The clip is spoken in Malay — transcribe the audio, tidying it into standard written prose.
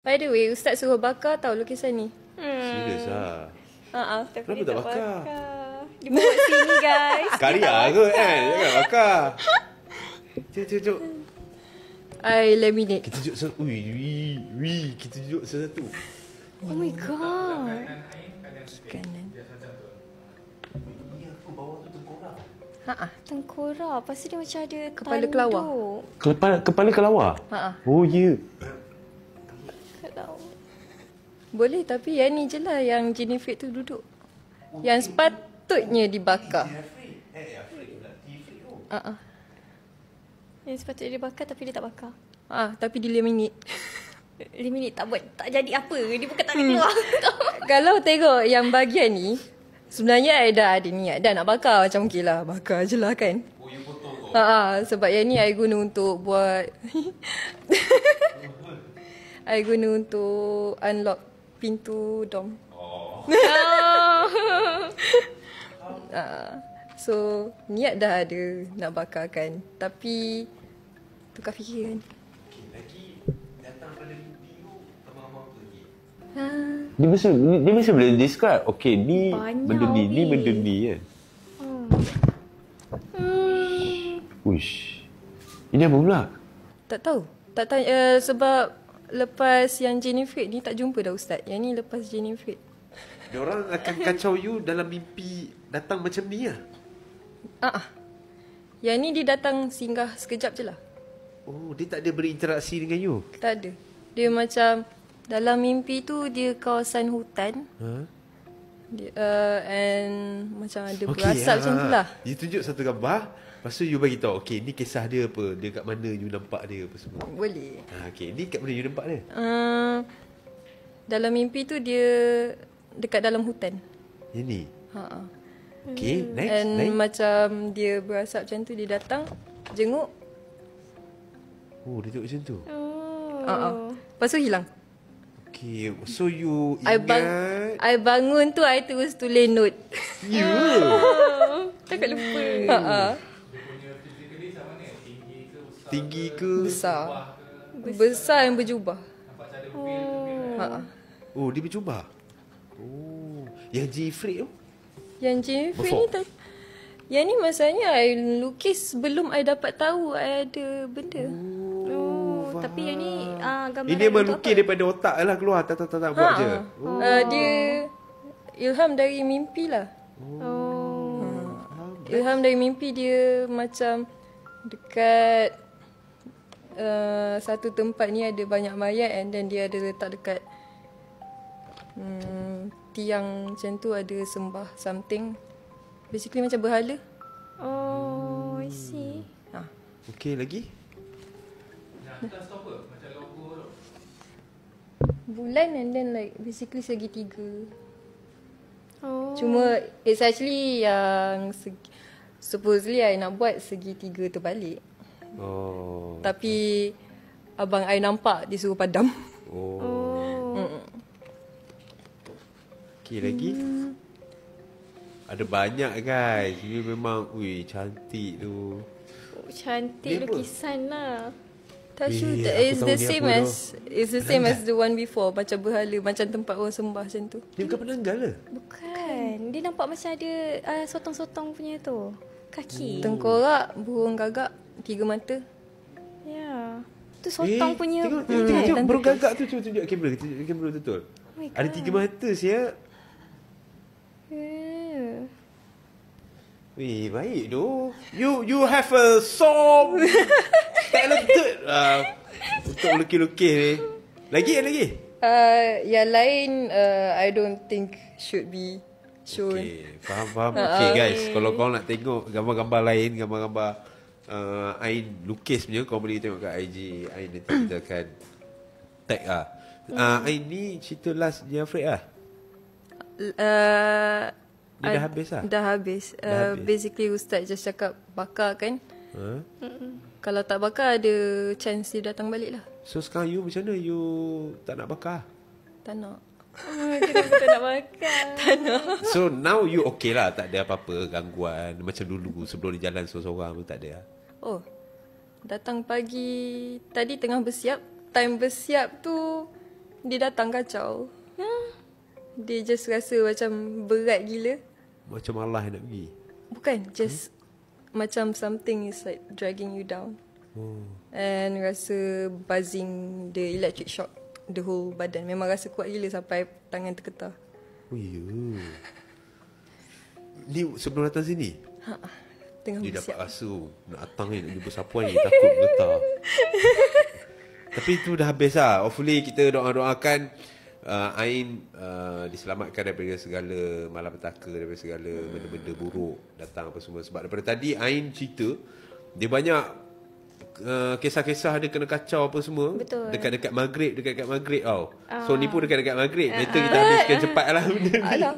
By the way, Ustaz suruh bakar tau lukisan ni. Serius lah. Tapi Kenapa dia tak bakar? Dia bawa sini guys. Karya ke kan? Jangan bakar. Cuk. I laminate. Kita tunjuk satu. Kita tunjuk satu. Oh my god. Kanan. Tengkorak. Lepas tu dia macam ada Kepala kelawar. Kepala kelawar? Oh, ya. Boleh, tapi yang ni je lah yang Jennifer tu duduk. Yang sepatutnya dibakar. Yang sepatutnya dia bakar tapi dia tak bakar. Tapi dia laminate. Laminate tak jadi apa. Dia bukan tak keluar. Kalau tengok yang bahagian ni, sebenarnya I dah ada niat dah nak bakar. Macam okey lah, bakar je lah kan. Oh, you potong kau? Sebab yang ni I guna untuk buat I guna untuk unlock pintu dom. So niat dah ada nak bakarkan, tapi tukar fikiran. Lagi datang pada mimpi tu abang-abang apa lagi? Dia mesti boleh describe. Okay, ni banyak benda ni, ni weh. benda ni kan. Uish. Ini apa pula? Tak tahu. Tak tahu sebab lepas yang Jennifer ni tak jumpa dah Ustaz. Yang ni lepas Jennifer. Diorang akan kacau you dalam mimpi datang macam ni lah. Yang ni dia datang singgah sekejap je lah. Oh, dia tak ada berinteraksi dengan you? Tak ada. Dia macam dalam mimpi tu dia kawasan hutan. Dia, and macam ada berasap macam tu lah. You tunjuk satu gambar. Lepas tu you bagi tahu, okay, ni kisah dia apa? Dia kat mana you nampak dia apa semua? Boleh. Okay, ni kat mana you nampak dia? Dalam mimpi tu dia dekat dalam hutan. Yang ni? Okay, next. And macam dia berasap macam tu, dia datang, jenguk. Oh, dia tengok macam tu? Lepas tu hilang. Okay, so you I ingat... bangun tu, I terus tulis note. You? Takkan lupa. Tinggi ke? Besar. Besar yang berjubah. Oh, dia berjubah? Oh, yang Jifrit tu? Yang Jennifer ni tak... Yang ni masalahnya I lukis sebelum I dapat tahu I ada benda. Tapi yang ni gambar Ini melukis daripada otak lah keluar. Tak buat je. Dia ilham dari mimpi lah. Ilham dari mimpi. Dia macam dekat satu tempat ni ada banyak mayat, and then dia ada letak dekat tiang macam tu, ada sembah something. Basically macam berhala. Oh, I see. Okay, lagi? Bulan and then like basically segitiga. Cuma it's actually yang supposedly I nak buat segitiga terbalik. Tapi abang I nampak, dia suruh padam. Okay, lagi? Ada banyak guys. You memang cantik tu. Cantik lukisan lah. Touch wood. aku It's tahu the ni same apa as the one before. Macam berhala, macam tempat orang sembah macam tu. Dia bukan penanggal ke? Bukan. Dia nampak macam ada sotong-sotong punya tu. Kaki. Tengkorak, burung gagak, 3 mata. Ya. Tu sotong punya. Tengok burung gagak tu. Cuba tunjuk kamera. Tunjuk kamera betul. my Ada 3 mata siap. Weh, baik tu. You have a song talented untuk lukis-lukis ni. Lagi? Yang lain I don't think should be shown. Okay, faham. Okay guys, kalau kau nak tengok gambar-gambar lain, gambar-gambar Ain lukis punya, kau boleh tengok kat IG Ain. Nanti kita akan tag lah. Ain ni cerita last Jeffrey lah. Dia dah habis lah? Dah habis. Basically Ustaz just cakap bakar kan. Kalau tak bakar ada chance dia datang balik lah. So sekarang you macam mana? You tak nak bakar? Tak nak. Kenapa tak nak makan? Tak nak. So now you okay lah. Tak ada apa-apa gangguan. Macam dulu sebelum dia jalan seorang-seorang pun tak ada lah. Oh, datang pagi. Tadi tengah bersiap. Time bersiap tu dia datang kacau. Dia just rasa macam berat gila. Macam malas nak pergi. Bukan, just macam something is like dragging you down. And rasa buzzing, the electric shock, the whole badan. Memang rasa kuat gila sampai tangan tergetar. Oh ya. Ni sebelum datang sini? Tengah Dia dapat bersiap. rasa nak datang ni, nak jumpa siapa ni, takut getar. Tapi tu dah habis lah. Hopefully kita doakan Ain diselamatkan daripada segala malapetaka, daripada segala benda-benda buruk datang apa semua. Sebab daripada tadi Ain cerita, dia banyak kisah-kisah dia kena kacau apa semua. Betul. Dekat-dekat maghrib tau. So ni pun dekat-dekat maghrib. Better kita habiskan cepat lah benda ni. Alah.